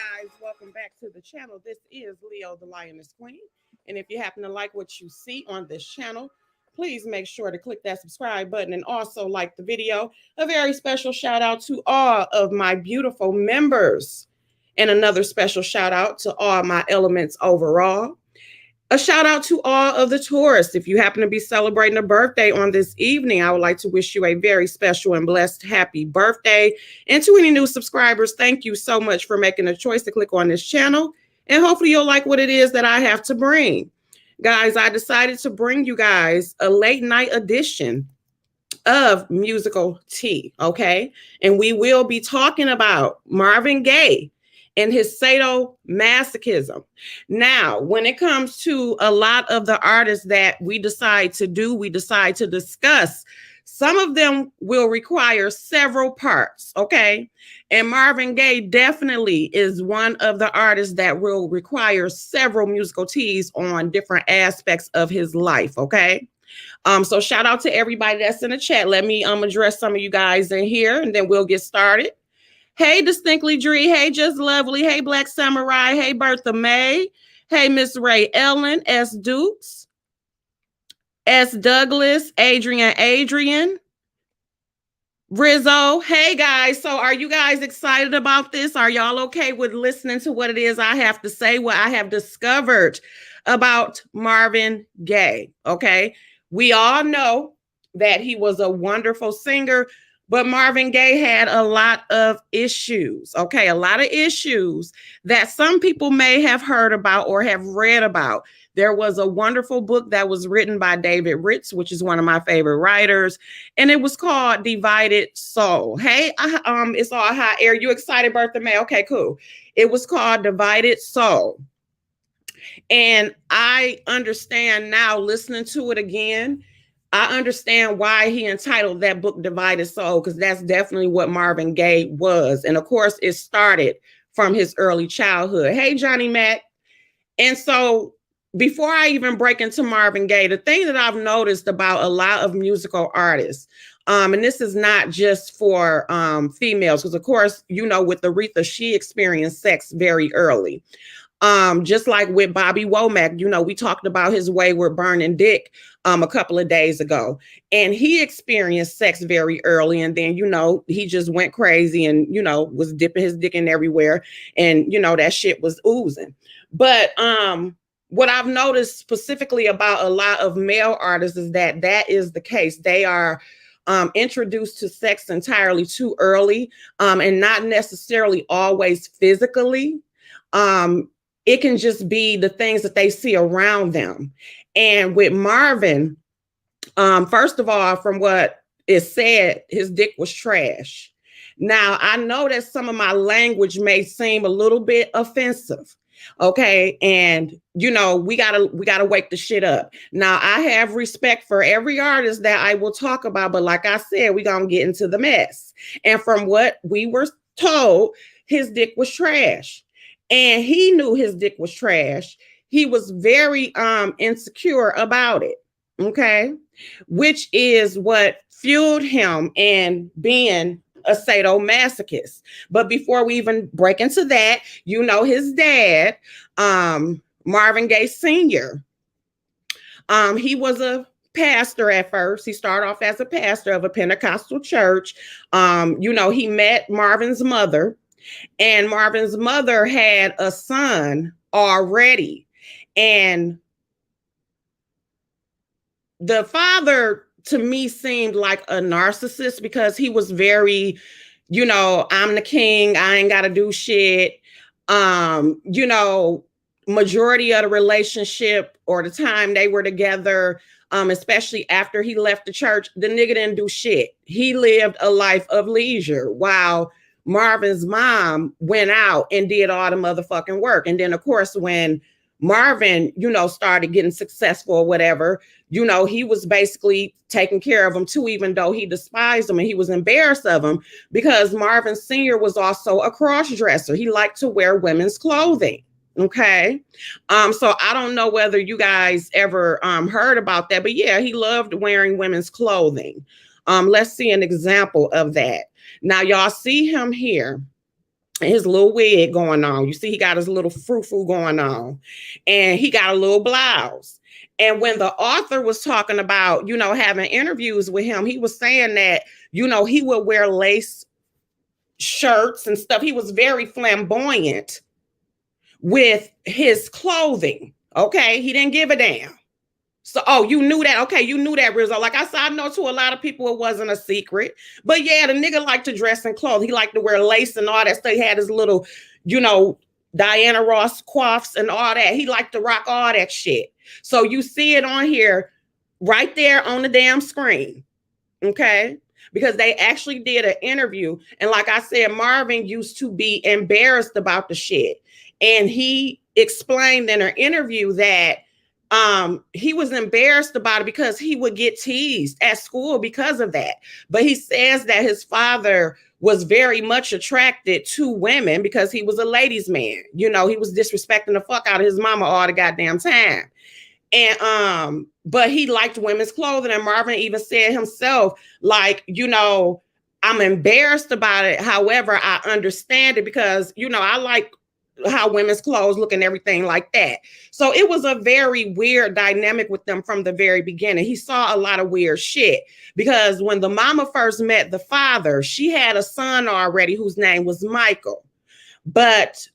guys, welcome back to the channel. This is Leo the Lioness Queen, and if you happen to like what you see on this channel, please make sure to click that subscribe button and also like the video. A very special shout out to all of my beautiful members, and another special shout out to all my elements overall. A shout out to all of the tourists. If you happen to be celebrating a birthday on this evening, I would like to wish you a very special and blessed happy birthday. And to any new subscribers, thank you so much for making a choice to click on this channel. And hopefully you'll like what it is that I have to bring. Guys, I decided to bring you guys a late night edition of Musical Tea, okay? And we will be talking about Marvin Gaye and his sadomasochism. Now, when it comes to a lot of the artists that we decide to discuss, some of them will require several parts, okay? And Marvin Gaye definitely is one of the artists that will require several musical teas on different aspects of his life, okay? So shout out to everybody that's in the chat. Let me address some of you guys in here, and then we'll get started. Hey, Distinctly Dree. Hey, Just Lovely. Hey, Black Samurai. Hey, Bertha May. Hey, Miss Ray Ellen. S. Dukes. S. Douglas. Adrian. Rizzo. Hey, guys. So are you guys excited about this? Are y'all okay with listening to what it is I have to say, what I have discovered about Marvin Gaye? Okay. We all know that he was a wonderful singer, but Marvin Gaye had a lot of issues, okay? A lot of issues that some people may have heard about or have read about. There was a wonderful book that was written by David Ritz, which is one of my favorite writers, and it was called Divided Soul. Hey, it's all hot air. You excited, Bertha May? Okay, cool. It was called Divided Soul. And I understand now, listening to it again, I understand why he entitled that book Divided Soul, because that's definitely what Marvin Gaye was. And of course, it started from his early childhood. Hey, Johnny Mac. And so before I even break into Marvin Gaye, the thing that I've noticed about a lot of musical artists, and this is not just for females, because of course, you know, with Aretha, she experienced sex very early. Just like with Bobby Womack, you know, we talked about his wayward burning dick a couple of days ago, and he experienced sex very early, and then, you know, he just went crazy and, you know, was dipping his dick in everywhere, and, you know, that shit was oozing. But what I've noticed specifically about a lot of male artists is that that is the case. They are introduced to sex entirely too early, and not necessarily always physically. It can just be the things that they see around them. And with Marvin, first of all, from what is said, his dick was trash. Now, I know that some of my language may seem a little bit offensive. Okay. And, you know, we gotta wake the shit up. Now, I have respect for every artist that I will talk about, but like I said, we're gonna get into the mess. And from what we were told, his dick was trash. And he knew his dick was trash. He was very insecure about it, okay? Which is what fueled him in being a sadomasochist. But before we even break into that, you know, his dad, Marvin Gaye Sr., he was a pastor at first. He started off as a pastor of a Pentecostal church. You know, he met Marvin's mother. And Marvin's mother had a son already. And the father, to me, seemed like a narcissist because he was very, you know, I'm the king, I ain't got to do shit. You know, majority of the relationship or the time they were together, especially after he left the church, the nigga didn't do shit. He lived a life of leisure while Marvin's mom went out and did all the motherfucking work. And then, of course, when Marvin, you know, started getting successful or whatever, you know, he was basically taking care of him too, even though he despised him and he was embarrassed of him, because Marvin Sr. was also a cross-dresser. He liked to wear women's clothing. Okay. So I don't know whether you guys ever heard about that, but yeah, he loved wearing women's clothing. Let's see an example of that. Now, y'all see him here. his little wig going on. You see, he got his little frou-frou going on, and he got a little blouse. And when the author was talking about, having interviews with him, he was saying that, he would wear lace shirts and stuff. He was very flamboyant with his clothing. Okay. He didn't give a damn. So, you knew that. Okay. You knew that, Rizzo. Like I said, I know to a lot of people it wasn't a secret. But yeah, the nigga liked to dress in clothes. He liked to wear lace and all that stuff. He had his little, Diana Ross coifs and all that. He liked to rock all that shit. So you see it on here right there on the damn screen. Okay. Because they actually did an interview. And like I said, Marvin used to be embarrassed about the shit. And he explained in an interview that he was embarrassed about it because he would get teased at school because of that. But he says that his father was very much attracted to women because he was a ladies' man. He was disrespecting the fuck out of his mama all the goddamn time. And but he liked women's clothing. And Marvin even said himself, like, I'm embarrassed about it. However, I understand it because, I like how women's clothes look and everything like that. So it was a very weird dynamic with them from the very beginning. He saw a lot of weird shit because when the mama first met the father, she had a son already whose name was Michael. But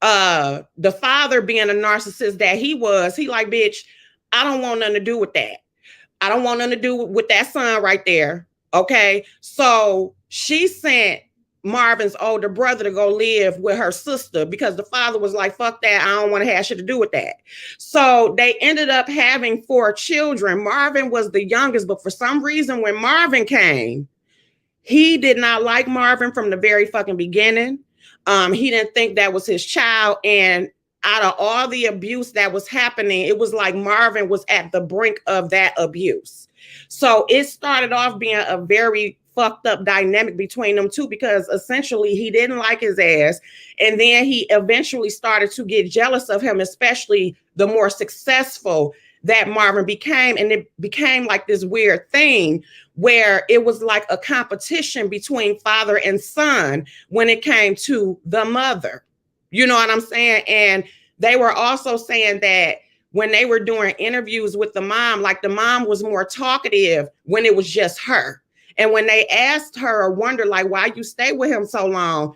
the father, being a narcissist that he like, bitch, I don't want nothing to do with that. I don't want nothing to do with that son right there. Okay. So she sent Marvin's older brother to go live with her sister because the father was like, fuck that. I don't want to have shit to do with that. So they ended up having 4 children. Marvin was the youngest, but for some reason, when Marvin came, he did not like Marvin from the very fucking beginning. He didn't think that was his child. And out of all the abuse that was happening, it was like Marvin was at the brink of that abuse. So it started off being a very fucked up dynamic between them two because essentially he didn't like his ass. And then he eventually started to get jealous of him, especially the more successful that Marvin became. And it became like this weird thing where it was like a competition between father and son when it came to the mother. You know what I'm saying? And they were also saying that when they were doing interviews with the mom, like the mom was more talkative when it was just her. And when they asked her or wondered, like, why you stay with him so long,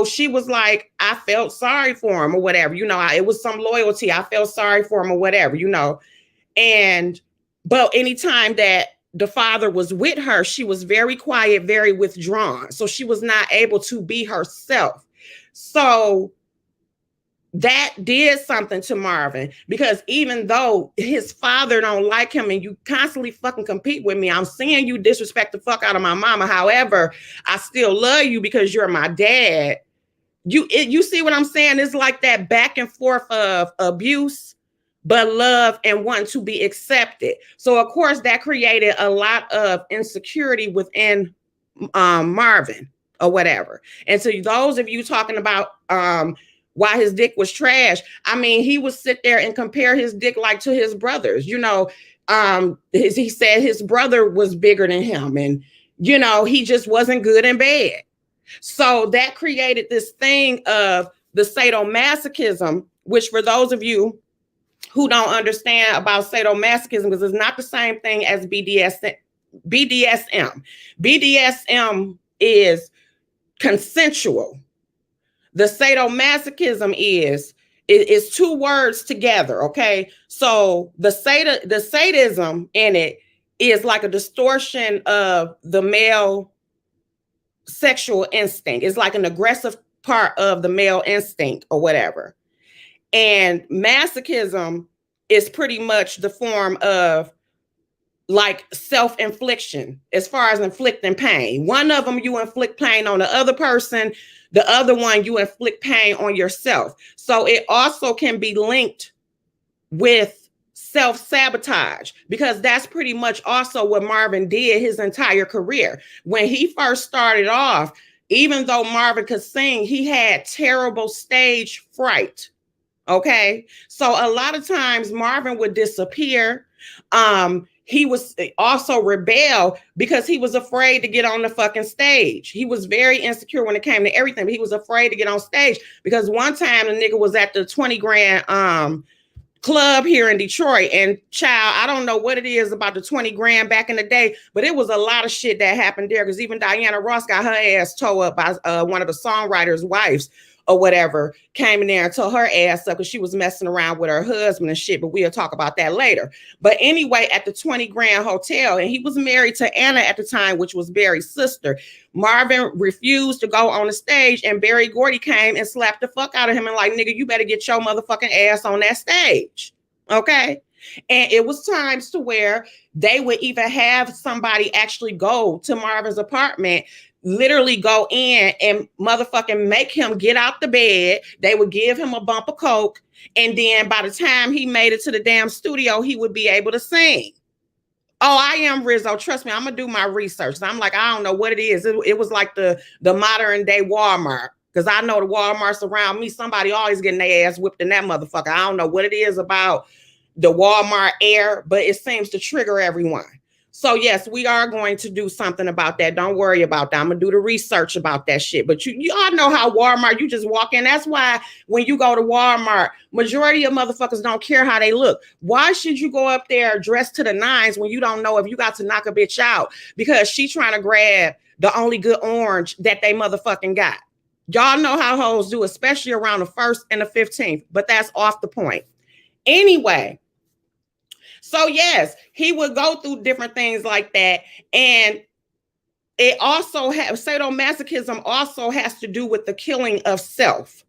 she was like, I felt sorry for him or whatever. It was some loyalty. I felt sorry for him or whatever, And, but anytime that the father was with her, she was very quiet, very withdrawn. So she was not able to be herself. So that did something to Marvin because even though his father don't like him and you constantly fucking compete with me, I'm seeing you disrespect the fuck out of my mama. However, I still love you because you're my dad. You see what I'm saying? It's like that back and forth of abuse, but love and wanting to be accepted. So of course that created a lot of insecurity within Marvin or whatever. And so those of you talking about why his dick was trash, I mean, he would sit there and compare his dick like to his brothers. He said his brother was bigger than him and, he just wasn't good in bed. So that created this thing of the sadomasochism, which for those of you who don't understand about sadomasochism, because it's not the same thing as BDSM. BDSM is consensual. The sadomasochism is 2 words together, okay? So the sadism in it is like a distortion of the male sexual instinct. It's like an aggressive part of the male instinct or whatever. And masochism is pretty much the form of like self-infliction as far as inflicting pain. One of them, you inflict pain on the other person. The other one, you inflict pain on yourself. So it also can be linked with self-sabotage because that's pretty much also what Marvin did his entire career. When he first started off, even though Marvin could sing, he had terrible stage fright. Okay. So a lot of times Marvin would disappear. he was also rebel because he was afraid to get on the fucking stage. He was very insecure when it came to everything, but he was afraid to get on stage because one time the nigga was at the 20 grand club here in Detroit, and child, I don't know what it is about the 20 grand back in the day, but it was a lot of shit that happened there, because even Diana Ross got her ass towed up by one of the songwriters' wives or whatever, came in there and tore her ass up because she was messing around with her husband and shit, but we'll talk about that later. But anyway, at the 20 grand hotel, and he was married to Anna at the time, which was Barry's sister, Marvin refused to go on the stage, and Berry Gordy came and slapped the fuck out of him and like, nigga, you better get your motherfucking ass on that stage, okay? And it was times to where they would even have somebody actually go to Marvin's apartment, literally go in and motherfucking make him get out the bed. They would give him a bump of coke, and then by the time he made it to the damn studio, he would be able to sing. Oh, I am Rizzo. Trust me, I'm gonna do my research. I'm like, I don't know what it is. It was like the modern day Walmart, because I know the Walmarts around me, somebody always getting their ass whipped in that motherfucker. I don't know what it is about the Walmart air, but it seems to trigger everyone. So yes, we are going to do something about that. Don't worry about that. I'm gonna do the research about that shit. But you all know how Walmart, you just walk in. That's why when you go to Walmart, majority of motherfuckers don't care how they look. Why should you go up there dressed to the nines when you don't know if you got to knock a bitch out because she trying to grab the only good orange that they motherfucking got? Y'all know how hoes do, especially around the 1st and the 15th, but that's off the point. Anyway, so yes, he would go through different things like that. And it also has, sadomasochism also has to do with the killing of self.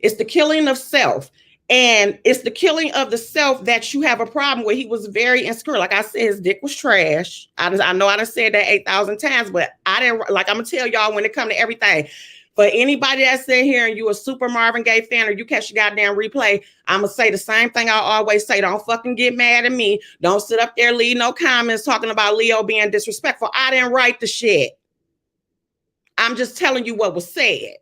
It's the killing of self. And it's the killing of the self that you have a problem with. He was very insecure. Like I said, his dick was trash. I know I done said that 8,000 times, but I didn't, like, I'm gonna tell y'all when it comes to everything. For anybody that's sitting here and you a super Marvin Gaye fan, or you catch your goddamn replay, I'm going to say the same thing I always say. Don't fucking get mad at me. Don't sit up there, leave no comments talking about Leo being disrespectful. I didn't write the shit. I'm just telling you what was said.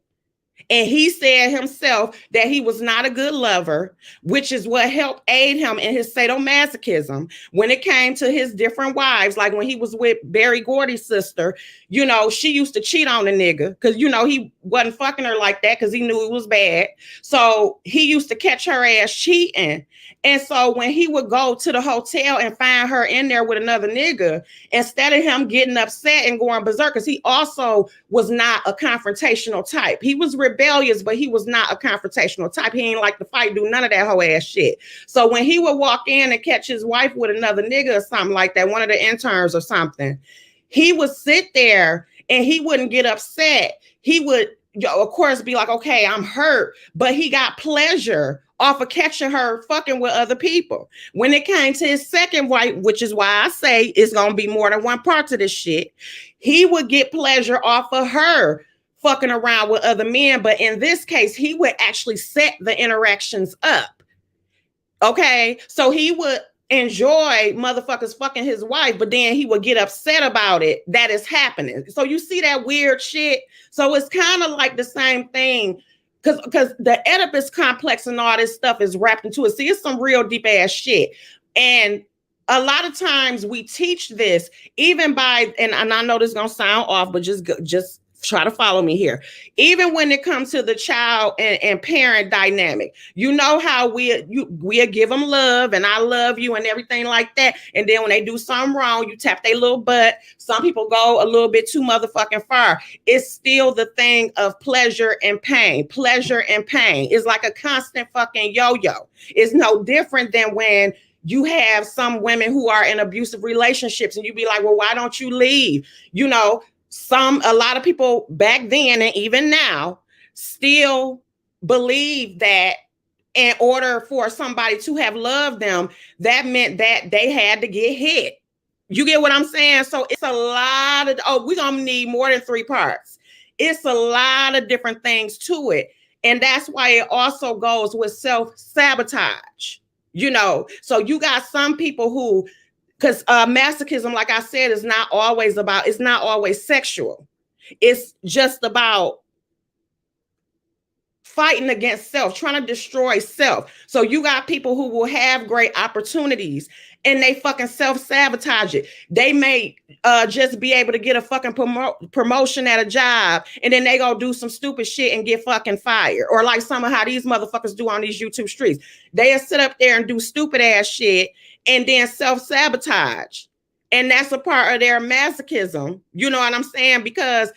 And he said himself that he was not a good lover, which is what helped aid him in his sadomasochism. When it came to his different wives, like when he was with Berry Gordy's sister, you know, she used to cheat on the nigga because, you know, he wasn't fucking her like that because he knew it was bad. So he used to catch her ass cheating. And so when he would go to the hotel and find her in there with another nigga, instead of him getting upset and going berserk, because he also was not a confrontational type. He was rebellious, but he was not a confrontational type. He ain't like to fight, do none of that whole ass shit. So when he would walk in and catch his wife with another nigga or something like that, one of the interns or something, he would sit there and he wouldn't get upset. He would, of course, be like, okay, I'm hurt, but he got pleasure off of catching her fucking with other people. When it came to his second wife, which is why I say it's going to be more than one part to this shit, he would get pleasure off of her fucking around with other men. But in this case, he would actually set the interactions up. Okay. So he would enjoy motherfuckers fucking his wife, but then he would get upset about it that is happening. So you see that weird shit. So it's kind of like the same thing. Because the Oedipus complex and all this stuff is wrapped into it. See, it's some real deep ass shit. And a lot of times we teach this even by, and I know this is going to sound off, but just try to follow me here. Even when it comes to the child and parent dynamic, you know how we give them love and I love you and everything like that. And then when they do something wrong, you tap their little butt. Some people go a little bit too motherfucking far. It's still the thing of pleasure and pain. Pleasure and pain is like a constant fucking yo-yo. It's no different than when you have some women who are in abusive relationships and you be like, well, why don't you leave? You know, a lot of people back then and even now still believe that in order for somebody to have loved them, that meant that they had to get hit. You get what I'm saying? So it's a lot of, we're going to need more than 3 parts. It's a lot of different things to it. And that's why it also goes with self-sabotage, you know? So you got some people who, because masochism, like I said, is not always about, it's not always sexual. It's just about fighting against self, trying to destroy self. So you got people who will have great opportunities and they fucking self-sabotage it. They may just be able to get a fucking promotion at a job, and then they go do some stupid shit and get fucking fired. Or like some of how these motherfuckers do on these YouTube streets. They'll sit up there and do stupid ass shit and then self-sabotage. And that's a part of their masochism. You know what I'm saying? Because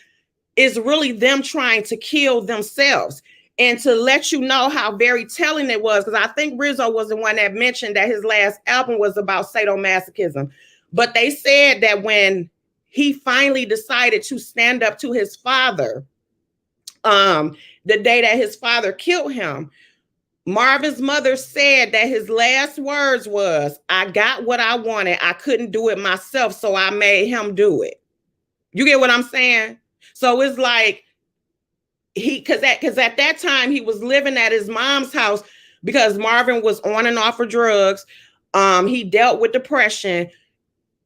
it's really them trying to kill themselves. And to let you know how very telling it was, because I think Rizzo was the one that mentioned that his last album was about sadomasochism. But they said that when he finally decided to stand up to his father, the day that his father killed him, Marvin's mother said that his last words was, "I got what I wanted. I couldn't do it myself, so I made him do it." You get what I'm saying? So it's like, because at that time he was living at his mom's house because Marvin was on and off of drugs. He dealt with depression.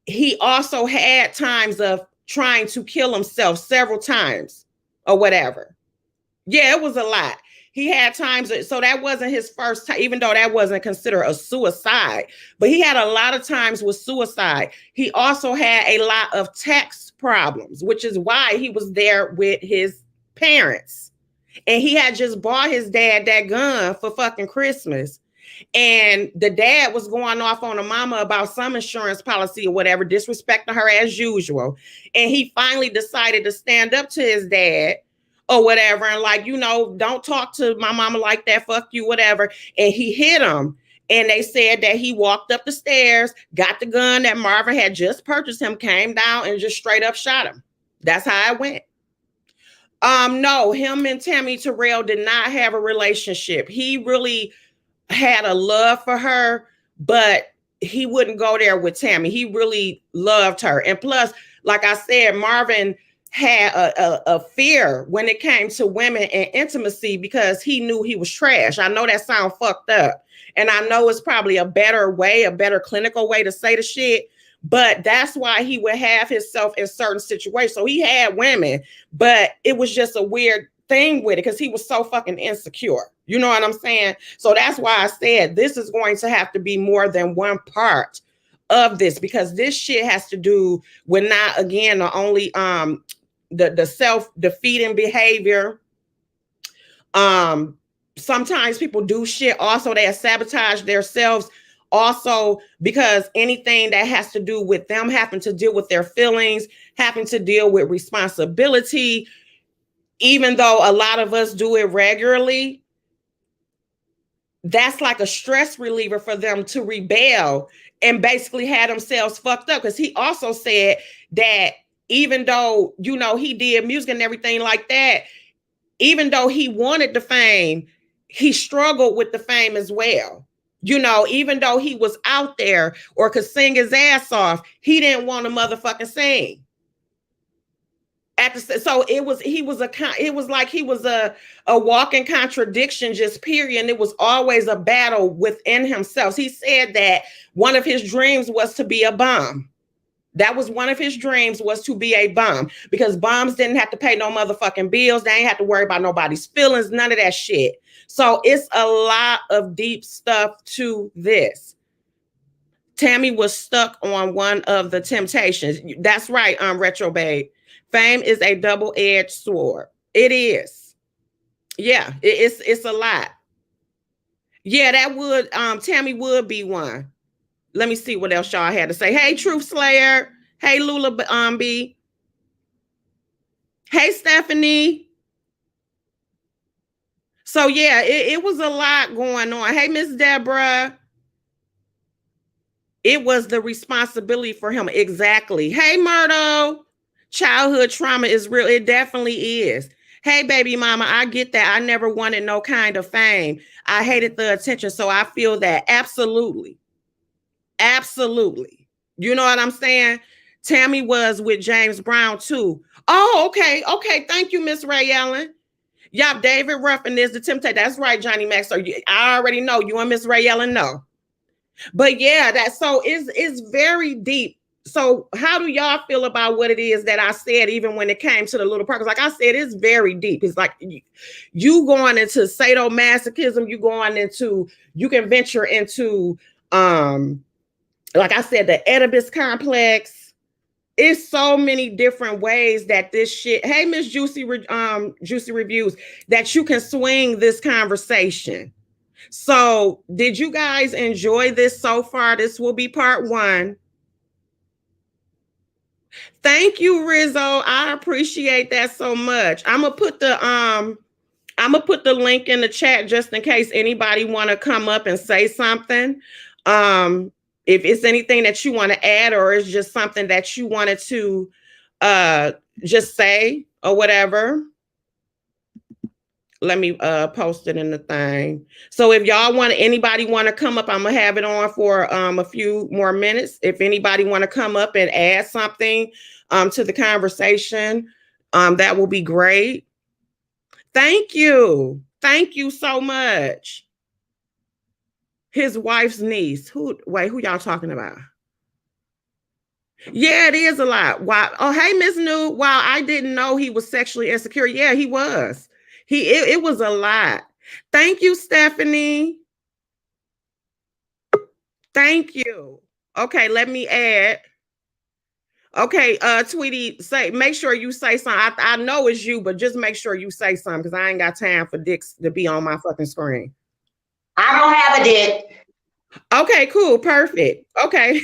He also had times of trying to kill himself several times or whatever. Yeah, it was a lot. He had times, so that wasn't his first time, even though that wasn't considered a suicide, but he had a lot of times with suicide. He also had a lot of tax problems, which is why he was there with his parents. And he had just bought his dad that gun for fucking Christmas. And the dad was going off on a mama about some insurance policy or whatever, disrespecting her as usual. And he finally decided to stand up to his dad or whatever. And like, you know, don't talk to my mama like that. Fuck you, whatever. And he hit him. And they said that he walked up the stairs, got the gun that Marvin had just purchased him, came down and just straight up shot him. That's how it went. No, him and Tammy Terrell did not have a relationship. He really had a love for her, but he wouldn't go there with Tammy. He really loved her. And plus, like I said, Marvin had a fear when it came to women and intimacy because he knew he was trash. I know that sounds fucked up. And I know it's probably a better way, a better clinical way to say the shit. But that's why he would have himself in certain situations. So he had women, but it was just a weird thing with it because he was so fucking insecure. You know what I'm saying? So that's why I said this is going to have to be more than one part of this, because this shit has to do with not, again, the only the self-defeating behavior. Sometimes people do shit also, they sabotage themselves also, because anything that has to do with them having to deal with their feelings, having to deal with responsibility, even though a lot of us do it regularly, that's like a stress reliever for them to rebel and basically had themselves fucked up. Because he also said that even though, you know, he did music and everything like that, even though he wanted the fame, he struggled with the fame as well. You know, even though he was out there or could sing his ass off, he didn't want to motherfucking sing. So it was like he was a walking contradiction, just period. And it was always a battle within himself. He said that one of his dreams was to be a bum. That was one of his dreams, was to be a bum, because bums didn't have to pay no motherfucking bills. They ain't have to worry about nobody's feelings, none of that shit. So it's a lot of deep stuff to this. Tammy was stuck on one of the temptations. That's right, Retro Babe. Fame is a double-edged sword. It is. Yeah, it's a lot. Yeah, that would, Tammy would be one. Let me see what else y'all had to say. Hey, Truth Slayer. Hey, Lula B. Hey, Stephanie. So yeah, it was a lot going on. Hey, Miss Deborah. It was the responsibility for him. Exactly. Hey, Murdo. Childhood trauma is real. It definitely is. Hey, baby mama, I get that. I never wanted no kind of fame. I hated the attention. So I feel that. Absolutely. Absolutely. You know what I'm saying? Tammy was with James Brown too. Oh, okay. Okay. Thank you, Miss Ray Ellen. Yup, David Ruffin is the temptation. That's right, Johnny Max. So I already know you and Miss Ray Ellen know. But yeah, so it's very deep. So how do y'all feel about what it is that I said, even when it came to the little part? Because like I said, it's very deep. It's like you going into sadomasochism, you can venture into, like I said, the Oedipus complex. It's so many different ways that this shit, hey, Miss Juicy Reviews, that you can swing this conversation. So did you guys enjoy this so far? This will be part 1. Thank you, Rizzo. I appreciate that so much. I'm gonna put the link in the chat just in case anybody want to come up and say something. If it's anything that you want to add, or it's just something that you wanted to just say or whatever. Let me post it in the thing. So if y'all anybody want to come up, I'm gonna have it on for a few more minutes. If anybody want to come up and add something to the conversation, that will be great. Thank you. Thank you so much. His wife's niece. Who y'all talking about? Yeah, it is a lot. Wow. Oh, hey, Miss New. Wow, I didn't know he was sexually insecure. Yeah, he was. It was a lot. Thank you, Stephanie. Thank you. Okay, let me add. Okay, Tweety, make sure you say something. I know it's you, but just make sure you say something, because I ain't got time for dicks to be on my fucking screen. I don't have a dick. Okay, cool, perfect. Okay.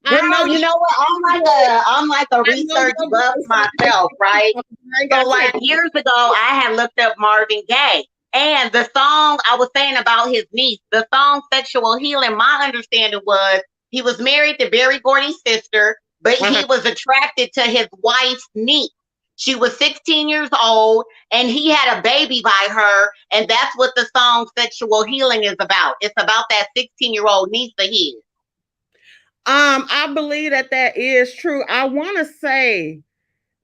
Girl, you know what? I'm like a research buff myself, right? So like years ago, I had looked up Marvin Gaye. And the song I was saying about his niece, the song Sexual Healing, my understanding was he was married to Berry Gordy's sister, but he was attracted to his wife's niece. She was 16 years old and he had a baby by her. And that's what the song Sexual Healing is about. It's about that 16-year-old niece of his. I believe that is true. I want to say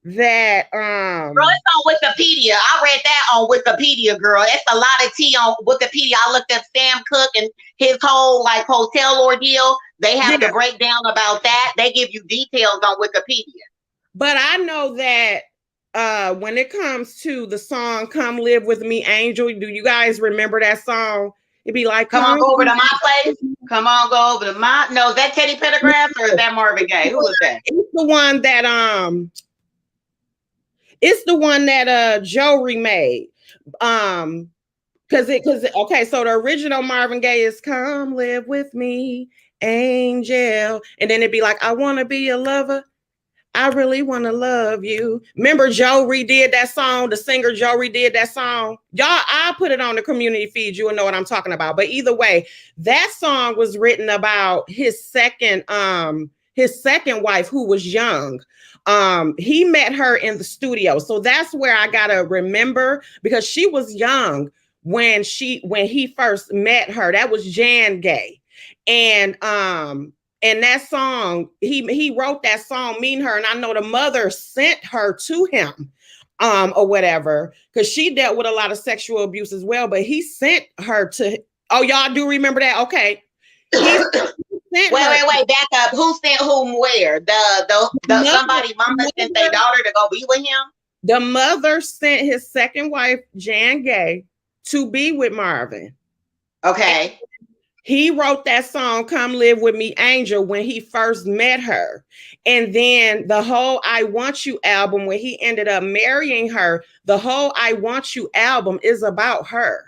that girl, it's on Wikipedia. I read that on Wikipedia, girl. It's a lot of tea on Wikipedia. I looked up Sam Cooke and his whole like hotel ordeal. They have the breakdown about that. They give you details on Wikipedia. But I know that when it comes to the song "Come Live With Me, Angel," do you guys remember that song? It'd be like, "Come on, go over to my place." Come on, go over to my. No, is that Teddy Pendergrass or is that Marvin Gaye? Who was that? It's the one that It's the one that Joe remade. Okay, so the original Marvin Gaye is "Come Live With Me, Angel," and then it'd be like, "I want to be a lover. I really want to love you." Remember Joe redid that song? The singer Joe redid that song. Y'all, I'll put it on the community feed. You will know what I'm talking about. But either way, that song was written about his second wife, who was young. He met her in the studio. So that's where I gotta remember, because she was young when he first met her. That was Jan Gaye. And that song, he wrote that song, meeting her. And I know the mother sent her to him, or whatever, because she dealt with a lot of sexual abuse as well. But he sent her to, oh, y'all do remember that? Okay. Wait, back up. Who sent whom where? The somebody mama sent their daughter to go be with him? The mother sent his second wife, Jan Gaye, to be with Marvin. Okay. And he wrote that song, "Come Live With Me, Angel," when he first met her. And then the whole "I Want You" album, when he ended up marrying her, the whole "I Want You" album is about her.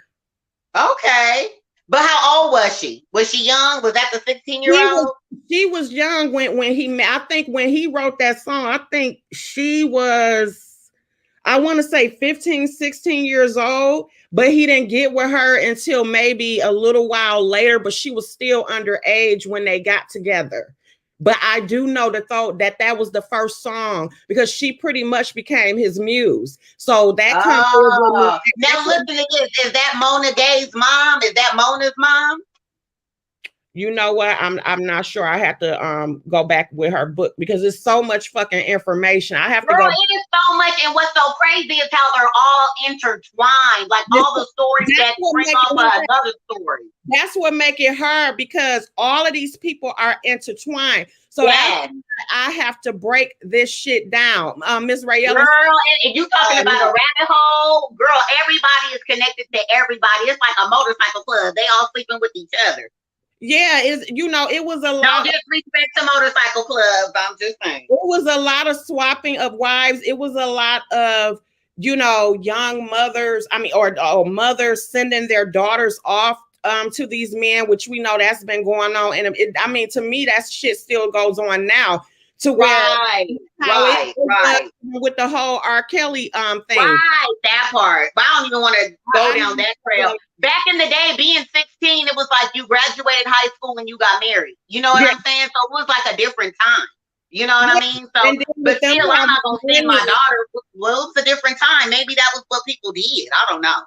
Okay. But how old was she? Was she young? Was that the 16-year-old? She was young when he met. I think when he wrote that song, I think she was, I want to say 15, 16 years old, but he didn't get with her until maybe a little while later, but she was still underage when they got together. But I do know that was the first song, because she pretty much became his muse. So that now listen to this. Is that Mona Gaye's mom? Is that Mona's mom? You know what? I'm not sure. I have to go back with her book because it's so much fucking information. I have to go. It is so much, and what's so crazy is how they're all intertwined. Like all the stories that bring up another story. That's what make it hard because all of these people are intertwined. So I have to break this shit down. Miss Rayella. Girl, and you talking about a rabbit hole, girl, everybody is connected to everybody. It's like a motorcycle club. They all sleeping with each other. Yeah, it was a lot. No disrespect to motorcycle clubs. I'm just saying. It was a lot of swapping of wives. It was a lot of, young mothers. Or mothers sending their daughters off to these men, which we know that's been going on. And to me, that shit still goes on now. To where right. With the whole R. Kelly thing. Right, that part. But I don't even want to go down that trail. Back in the day, being 16, it was like you graduated high school and you got married. You know what I'm saying? So it was like a different time. You know what I mean? So, but still, I'm not going to send my daughter. Well, it's a different time. Maybe that was what people did. I don't know.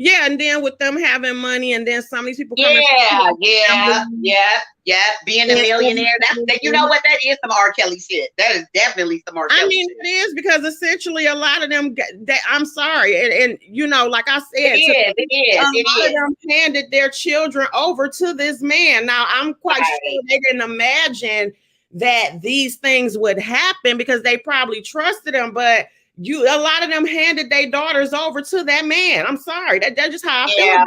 Yeah, and then with them having money, and then some of these people coming. Being a millionaire, you know what? That is some R. Kelly shit. That is definitely some R. Kelly shit. It is because essentially a lot of them. I'm sorry, and like I said, it is. Of them handed their children over to this man. Now I'm quite sure they didn't imagine that these things would happen because they probably trusted him, but. A lot of them handed their daughters over to that man. I'm sorry. That's just how I feel about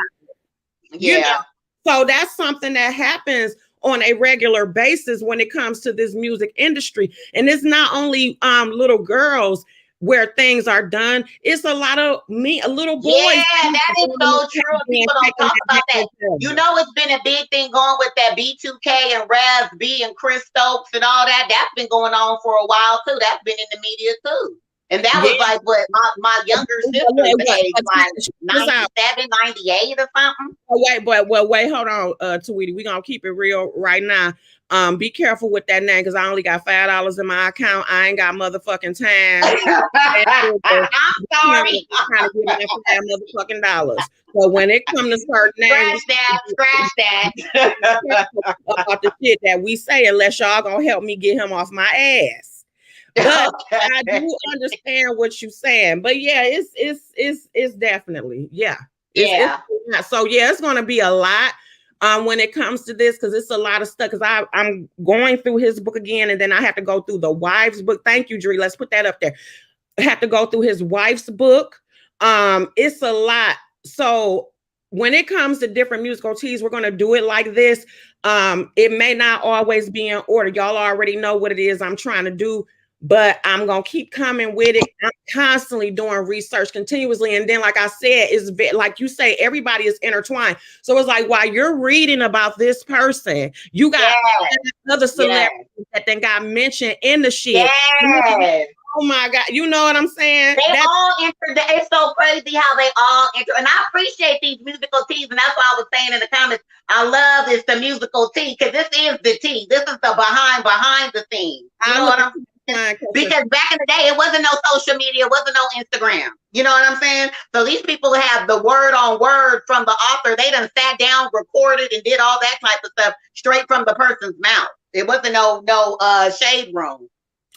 it. Yeah. So that's something that happens on a regular basis when it comes to this music industry. And it's not only little girls where things are done. It's a lot of little boys. Yeah, that is so true. People don't talk about that. It's been a big thing going with that B2K and Raz B and Chris Stokes and all that. That's been going on for a while too. That's been in the media too. And that was like what my younger sister's age, like 97, 98 or something. Wait, hold on, Tweety. We're gonna keep it real right now. Be careful with that name because I only got $5 in my account. I ain't got motherfucking time. I'm sorry. Trying to get that motherfucking dollars. So when it comes to certain names, scratch that. About the shit that we say, unless y'all gonna help me get him off my ass. But I do understand what you're saying. But yeah, it's definitely So it's gonna be a lot when it comes to this because it's a lot of stuff. Because I'm going through his book again, and then I have to go through the wife's book. Thank you, Dree. Let's put that up there. I have to go through his wife's book. It's a lot. So when it comes to different musical teas, we're gonna do it like this. It may not always be in order. Y'all already know what it is I'm trying to do. But I'm going to keep coming with it. I'm constantly doing research continuously. And then, like I said, it's like you say, everybody is intertwined. So it's like while you're reading about this person, you got other celebrities that then got mentioned in the shit. Yes. Oh my God. You know what I'm saying? They all enter. It's so crazy how they all enter. And I appreciate these musical teas. And that's why I was saying in the comments, I love this, the musical tea, because this is the tea. This is the behind the scenes. You know what I'm saying? Because back in the day, it wasn't no social media, it wasn't no Instagram. You know what I'm saying? So these people have the word on word from the author. They done sat down, recorded, and did all that type of stuff straight from the person's mouth. It wasn't no shade room.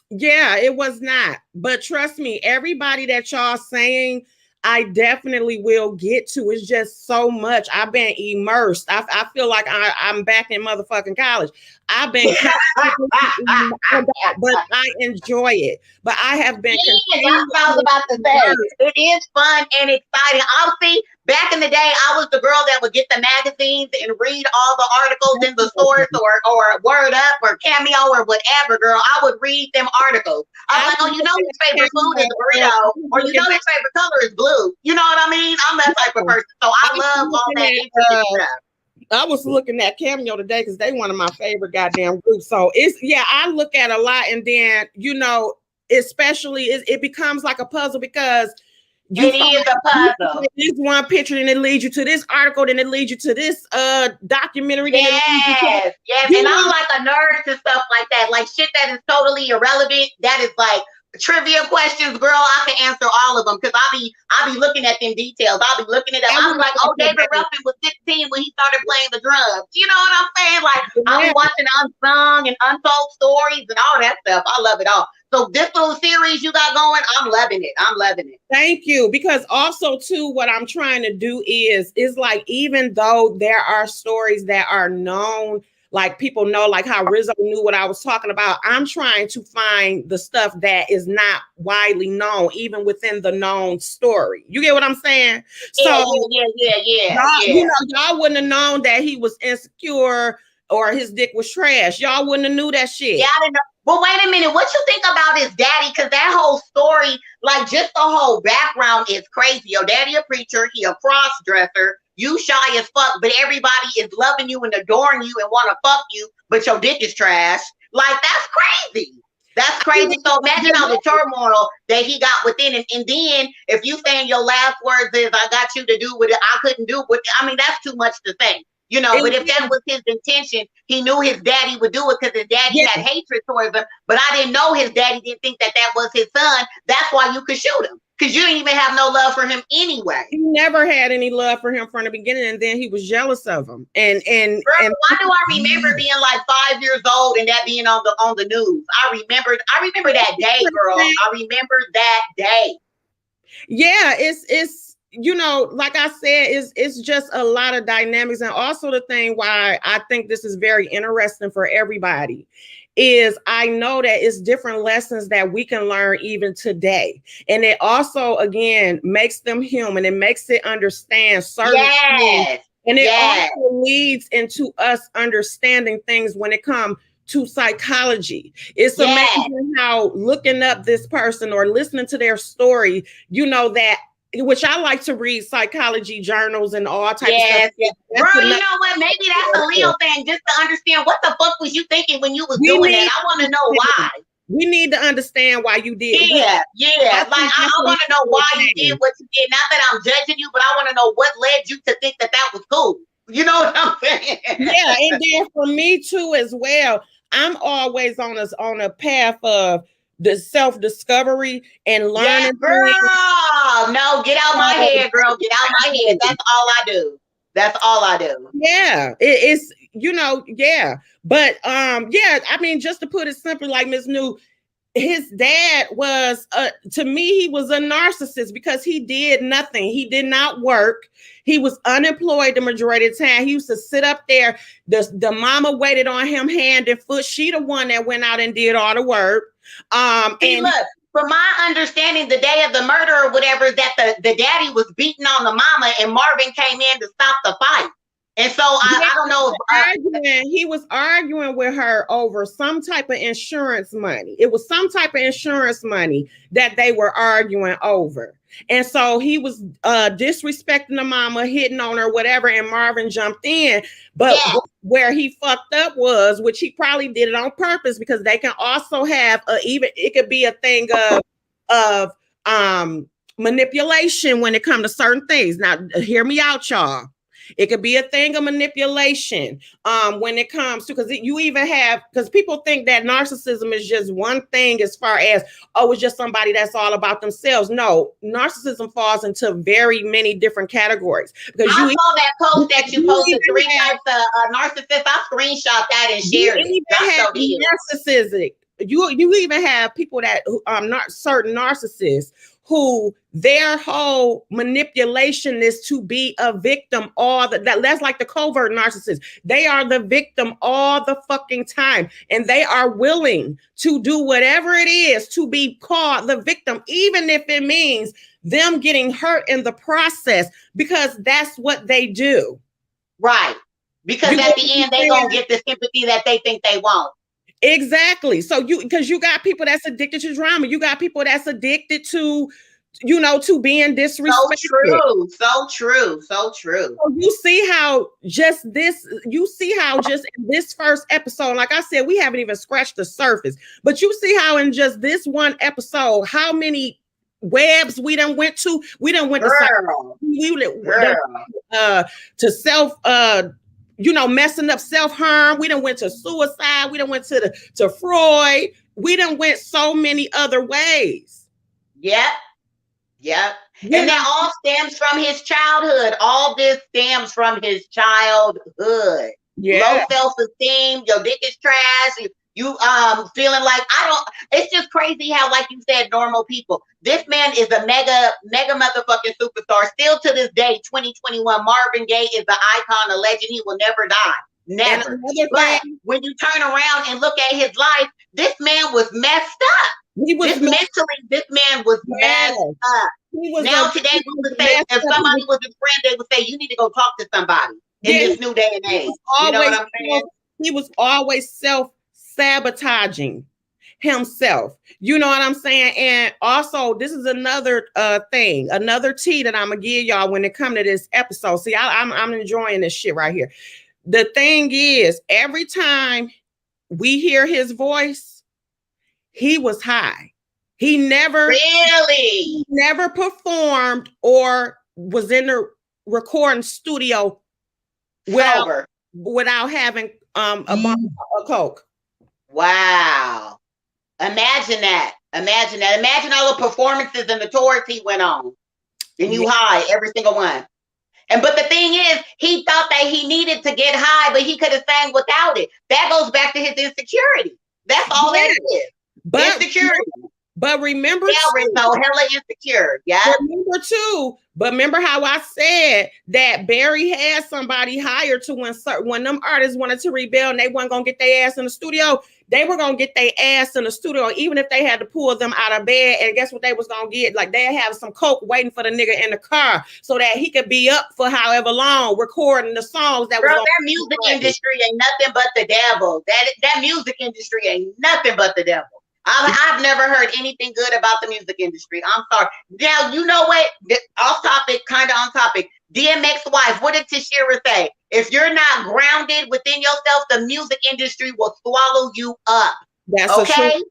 Yeah, it was not. But trust me, everybody that y'all saying, I definitely will get to. It's just so much. I've been immersed. I feel like I'm back in motherfucking college. I've been, but I enjoy it. But I have been. That's what I was about to say. It is fun and exciting. I'll see. Back in the day, I was the girl that would get the magazines and read all the articles in the source or Word Up or Cameo or whatever, girl. I would read them articles. I was like, oh, you know his favorite food is burrito, or you know his favorite color is blue. You know what I mean? I'm that type of person. So I love all that interesting stuff. I was looking at Cameo today because they one of my favorite goddamn groups. So I look at a lot, and then especially it becomes like a puzzle because it is a puzzle. This one picture, and it leads you to this article, then it leads you to this documentary. Yes. And I'm like a nerd to stuff like that, like shit that is totally irrelevant. That is like trivia questions, girl, I can answer all of them because I'll be looking at them details. I'll be looking at them. I was like, oh, David Ruffin was 16 when he started playing the drums. You know what I'm saying? Like, I'll be watching unsung and untold stories and all that stuff. I love it all. So this little series you got going, I'm loving it. I'm loving it. Thank you. Because also too, what I'm trying to do is like, even though there are stories that are known, like people know, like how Rizzo knew what I was talking about, I'm trying to find the stuff that is not widely known, even within the known story. You get what I'm saying? Yeah, so yeah. You know, y'all wouldn't have known that he was insecure or his dick was trash. Y'all wouldn't have knew that shit. Yeah, I didn't know. But wait a minute, what you think about his daddy? Because that whole story, like just the whole background is crazy. Your daddy a preacher, he a cross-dresser, you shy as fuck, but everybody is loving you and adoring you and want to fuck you, but your dick is trash. Like, that's crazy. That's crazy. So imagine all the turmoil that he got within it. And then if you saying your last words is, I got you to do what I couldn't do, but I mean, that's too much to say. You know, but if that was his intention, he knew his daddy would do it because his daddy had hatred towards him. But I didn't know his daddy didn't think that was his son. That's why you could shoot him, because you didn't even have no love for him anyway. He never had any love for him from the beginning, and then he was jealous of him. And why do I remember being like 5 years old and that being on the news? I remember that day, girl. I remember that day. Yeah, it's you know, like I said, it's just a lot of dynamics. And also the thing why I think this is very interesting for everybody is I know that it's different lessons that we can learn even today. And it also, again, makes them human. It makes it understand certain things. And it also leads into us understanding things when it comes to psychology. It's amazing how looking up this person or listening to their story, you know, that which I like to read psychology journals and all types of stuff. Bro, you know what? Maybe that's a Leo thing, just to understand what the fuck was you thinking when you was doing that. I want to know why. We need to understand why you did. Yeah. Like I want to know why you did what you did. Not that I'm judging you, but I want to know what led you to think that was cool. You know what I'm saying? Yeah, and then for me too as well. I'm always on a path of the self-discovery and learning. Yeah, girl, no, get out my head, girl. Get out my head. That's all I do. That's all I do. Yeah, it's, you know, yeah. But yeah, I mean, just to put it simply, like Ms. New, his dad was to me, he was a narcissist because he did nothing. He did not work. He was unemployed the majority of the time. He used to sit up there. The mama waited on him hand and foot. She the one that went out and did all the work. And look, from my understanding, the day of the murder or whatever, that the daddy was beating on the mama and Marvin came in to stop the fight. And so I don't know. He was arguing with her over some type of insurance money. It was some type of insurance money that they were arguing over. And so he was disrespecting the mama, hitting on her, whatever, and Marvin jumped in. But where he fucked up was, which he probably did it on purpose, because they can also have it could be a thing of manipulation when it comes to certain things. Now, hear me out, y'all. It could be a thing of manipulation when it comes to, because people think that narcissism is just one thing as far as, oh, it's just somebody that's all about themselves. No, narcissism falls into very many different categories. Because I saw that post that you posted, 3 types of narcissists. I screenshot that and shared it. Narcissistic. You even have people that not certain narcissists who their whole manipulation is to be a victim that's like the covert narcissist. They are the victim all the fucking time. And they are willing to do whatever it is to be called the victim, even if it means them getting hurt in the process, because that's what they do. Right. Because at the end, they're going to get the sympathy that they think they want. Exactly. So because you got people that's addicted to drama. You got people that's addicted to, to being disrespected. So true. So you see how just in this first episode, like I said, we haven't even scratched the surface, but you see how in just this one episode, how many webs we done went to. We done went to self, messing up self-harm. We done went to suicide. We done went to Freud. we done went so many other ways. Yep. And that all stems from his childhood. All this stems from his childhood. Low self-esteem, your dick is trash. You feeling like it's just crazy how, like you said, normal people. This man is a mega motherfucking superstar. Still to this day, 2021, Marvin Gaye is an icon, a legend. He will never die. Never. But when you turn around and look at his life, this man was messed up. This man was messed up. Now today, we would say, if somebody was his friend, they would say, you need to go talk to somebody in this new day and age. You know what I'm saying? He was always self-sabotaging himself. You know what I'm saying? And also, this is another thing, another tea that I'm going to give y'all when it comes to this episode. See, I'm enjoying this shit right here. The thing is, every time we hear his voice, he was high. He never performed or was in the recording studio without having a bottle of Coke. Wow. Imagine that. Imagine all the performances and the tours he went on. And you high, every single one. But the thing is, he thought that he needed to get high, but he could have sang without it. That goes back to his insecurity. That's all that is. Insecurity. But remember, hella insecure. Yeah. Remember how I said that Barry had somebody hired to when them artists wanted to rebel and they weren't gonna get their ass in the studio. They were gonna get their ass in the studio, even if they had to pull them out of bed. And guess what they was gonna get? Like they'd have some Coke waiting for the nigga in the car so that he could be up for however long recording the songs that that music industry ain't nothing but the devil. That music industry ain't nothing but the devil. I've never heard anything good about the music industry. I'm sorry. Now, you know what? Off topic, kind of on topic. DMX wife, what did Tashira say? If you're not grounded within yourself, the music industry will swallow you up. That's okay.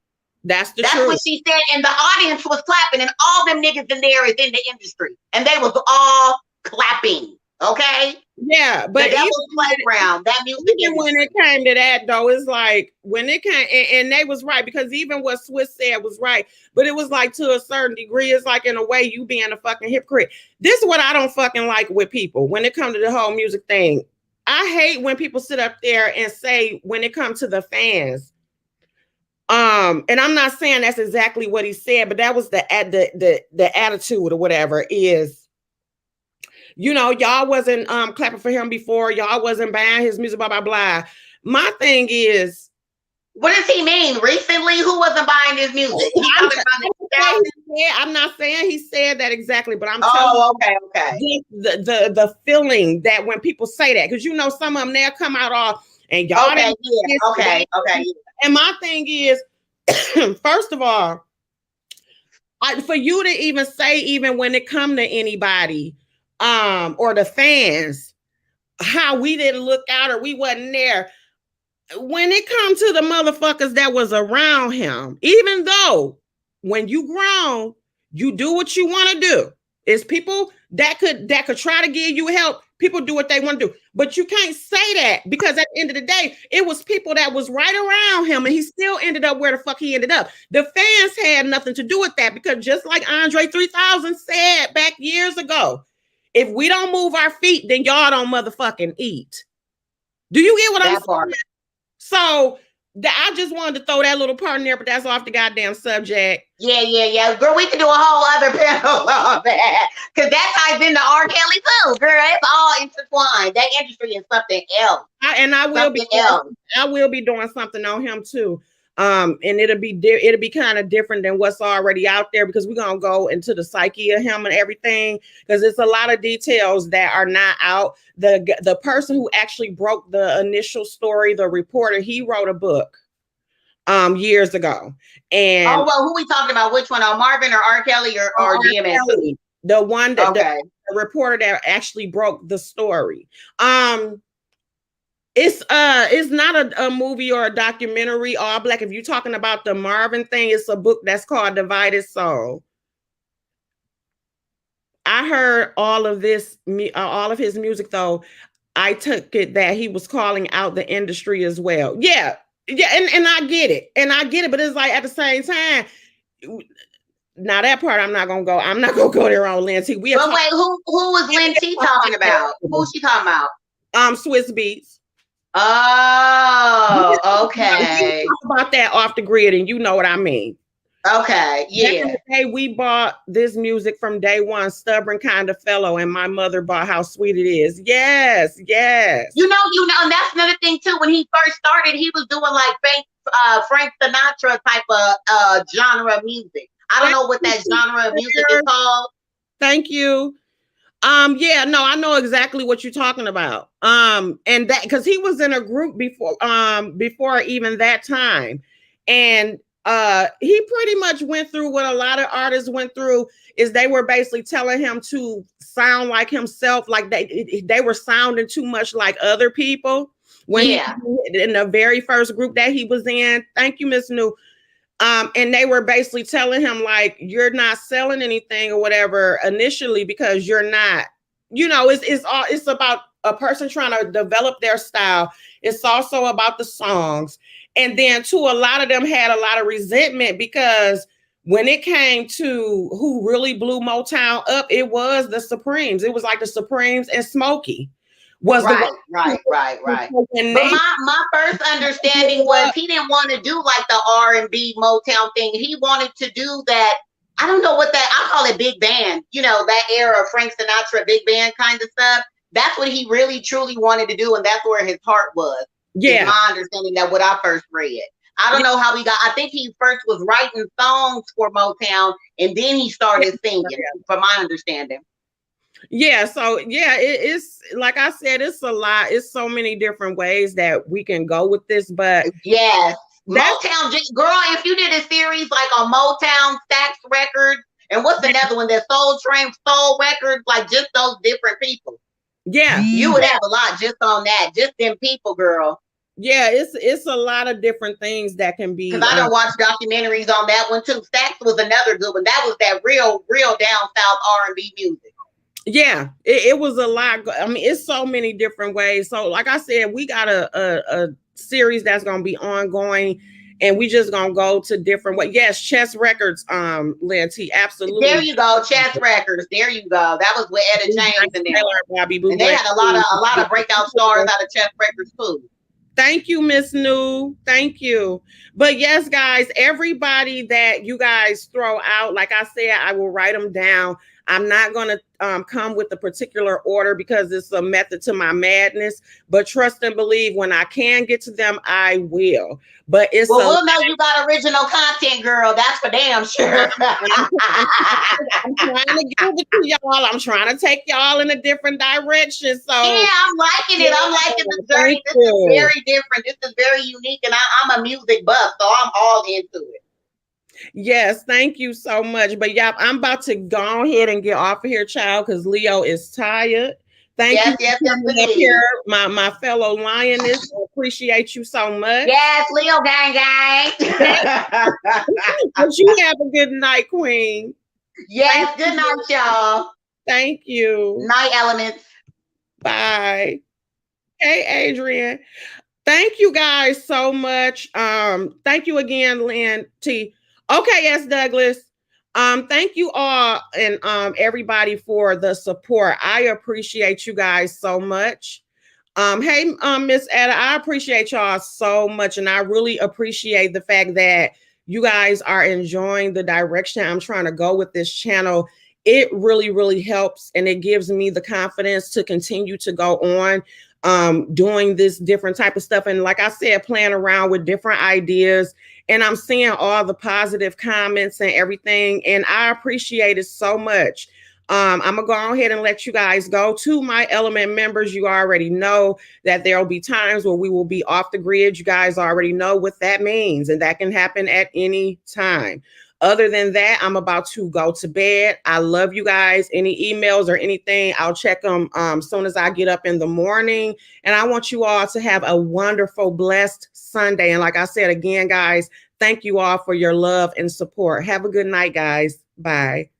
That's the truth. That's what she said. And the audience was clapping, and all them niggas in there is in the industry. And they was all clapping. Okay? Yeah, but that was playground. That music even when it came to that, though, it's like when it came, and they was right, because even what Swiss said was right, but it was like to a certain degree, it's like in a way you being a fucking hypocrite. This is what I don't fucking like with people when it comes to the whole music thing. I hate when people sit up there and say when it comes to the fans. And I'm not saying that's exactly what he said, but that was the attitude or whatever is. You know, y'all wasn't clapping for him before. Y'all wasn't buying his music, blah, blah, blah. My thing is... What does he mean? Recently, who wasn't buying his music? I'm not saying he said that exactly, but I'm telling you the feeling that when people say that, because you know some of them, they'll come out all, and y'all... Okay. And my thing is, first of all, for you to even say, even when it come to anybody... or the fans, how we didn't look out or we wasn't there. When it comes to the motherfuckers that was around him, even though when you grown, you do what you want to do. It's people that could try to give you help. People do what they want to do. But you can't say that because at the end of the day, it was people that was right around him and he still ended up where the fuck he ended up. The fans had nothing to do with that because just like Andre 3000 said back years ago, if we don't move our feet, then y'all don't motherfucking eat. Do you get what I'm saying? So I just wanted to throw that little part in there, but that's off the goddamn subject. Yeah. Girl, we can do a whole other panel on that. Because that ties into R. Kelly too, girl. It's all intertwined. That industry is something else. I will be doing something on him too. And it'll be kind of different than what's already out there because we're gonna go into the psyche of him and everything because it's a lot of details that are not out. The person who actually broke the initial story, the reporter, he wrote a book years ago. And who we talking about? Which one? Marvin or R. Kelly or DMX? The one that the reporter that actually broke the story. It's not a movie or a documentary, all black. If you're talking about the Marvin thing, it's a book that's called Divided Soul. I heard all of his music, though. I took it that he was calling out the industry as well. Yeah, Yeah, and I get it. And I get it, but it's like at the same time, now that part I'm not gonna go there on Lynn T. But wait, who was Lynn T talking about? Who's she talking about? Swiss Beats. Oh, okay. We talk about that off the grid, and you know what I mean. Okay, yeah. Back in the day, we bought this music from day one, Stubborn Kind of Fellow, and my mother bought How Sweet It Is. Yes, yes. You know, and that's another thing too. When he first started, he was doing like Frank Sinatra type of genre of music. I don't know what that genre of music is called. Thank you. Yeah, no, I know exactly what you're talking about. And that because he was in a group before even that time. And he pretty much went through what a lot of artists went through is they were basically telling him to sound like himself, like they were sounding too much like other people when he in the very first group that he was in. Thank you, Miss New. And they were basically telling him like you're not selling anything or whatever initially because you're not, you know, it's about a person trying to develop their style. It's also about the songs. And then too, a lot of them had a lot of resentment because when it came to who really blew Motown up, it was the Supremes. It was like the Supremes and Smokey. Was right. But my first understanding was he didn't want to do like the R&B Motown thing. He wanted to do that. I don't know what that, I call it big band. You know, that era of Frank Sinatra, big band kind of stuff. That's what he really truly wanted to do. And that's where his heart was. Yeah. My understanding that what I first read. I don't know how I think he first was writing songs for Motown and then he started singing, from my understanding. Yeah, so yeah, it's like I said, it's a lot. It's so many different ways that we can go with this, but yes, Motown, girl. If you did a series like on Motown, Stax Records, and what's another one that Soul Train, Soul Records, like just those different people. Yeah, you would have a lot just on that, just them people, girl. Yeah, it's a lot of different things that can be. Because I don't watch documentaries on that one too. Stax was another good one. That was that real down south R&B music. Yeah, it was a lot. I mean, it's so many different ways. So, like I said, we got a series that's going to be ongoing, and we just going to go to different ways. Yes, Chess Records, Lynn T, absolutely. There you go, Chess Records. There you go. That was with Etta James and them. And they had a lot of breakout stars out of Chess Records too. Thank you, Miss New. Thank you. But yes, guys, everybody that you guys throw out, like I said, I will write them down. I'm not going to come with a particular order because it's a method to my madness, but trust and believe when I can get to them, I will. But it's we'll know you got original content, girl. That's for damn sure. I'm trying to give it to y'all. I'm trying to take y'all in a different direction. So yeah, I'm liking it. I'm liking the journey. This is very different. This is very unique, and I'm a music buff, so I'm all into it. Yes, thank you so much. But yeah, I'm about to go ahead and get off of here, child, because Leo is tired. Thank you for coming up here, my fellow lioness. I appreciate you so much. Yes, Leo gang. But you have a good night, Queen. Yes, good night, y'all. Thank you. Night, elements. Bye. Hey, Adrian. Thank you guys so much. Thank you again, Lynn T. Okay, yes, Douglas. Thank you all and everybody for the support. I appreciate you guys so much. Hey, Miss Etta, I appreciate y'all so much, and I really appreciate the fact that you guys are enjoying the direction I'm trying to go with this channel. It really, really helps, and it gives me the confidence to continue to go on doing this different type of stuff. And like I said, playing around with different ideas. And I'm seeing all the positive comments and everything. And I appreciate it so much. I'm going to go ahead and let you guys go. To my element members, you already know that there will be times where we will be off the grid. You guys already know what that means. And that can happen at any time. Other than that, I'm about to go to bed. I love you guys. Any emails or anything, I'll check them as soon as I get up in the morning. And I want you all to have a wonderful, blessed Sunday. And like I said, again, guys, thank you all for your love and support. Have a good night, guys. Bye.